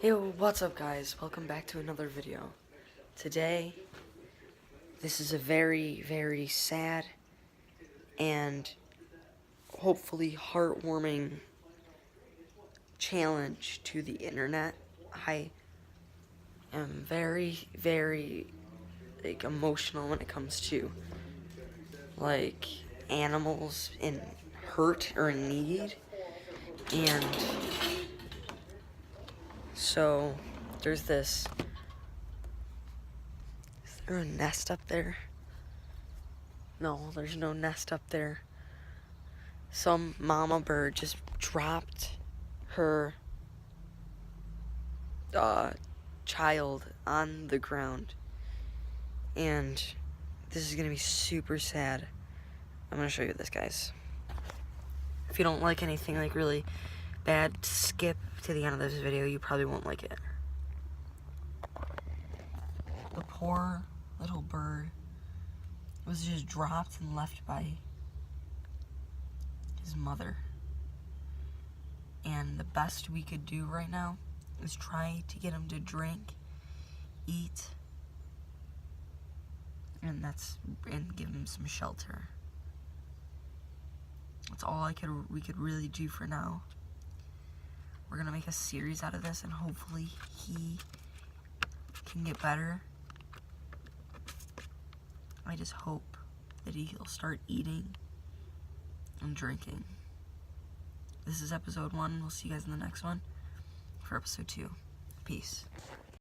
Hey, what's up guys? Welcome back to another video. Today, this is a very, very sad and hopefully heartwarming challenge to the internet. I am very, very emotional when it comes to animals in hurt or in need. And so there's this. Is there a nest up there? No, there's no nest up there. Some mama bird just dropped her child on the ground. And this is gonna be super sad. I'm gonna show you this, guys. If you don't like anything really bad, skip to the end of this video. You probably won't like it. The poor little bird was just dropped and left by his mother. And the best we could do right now is try to get him to drink, eat, and give him some shelter. That's all we could really do for now. We're gonna make a series out of this, and hopefully he can get better. I just hope that he'll start eating and drinking. This is episode 1. We'll see you guys in the next one for episode 2. Peace.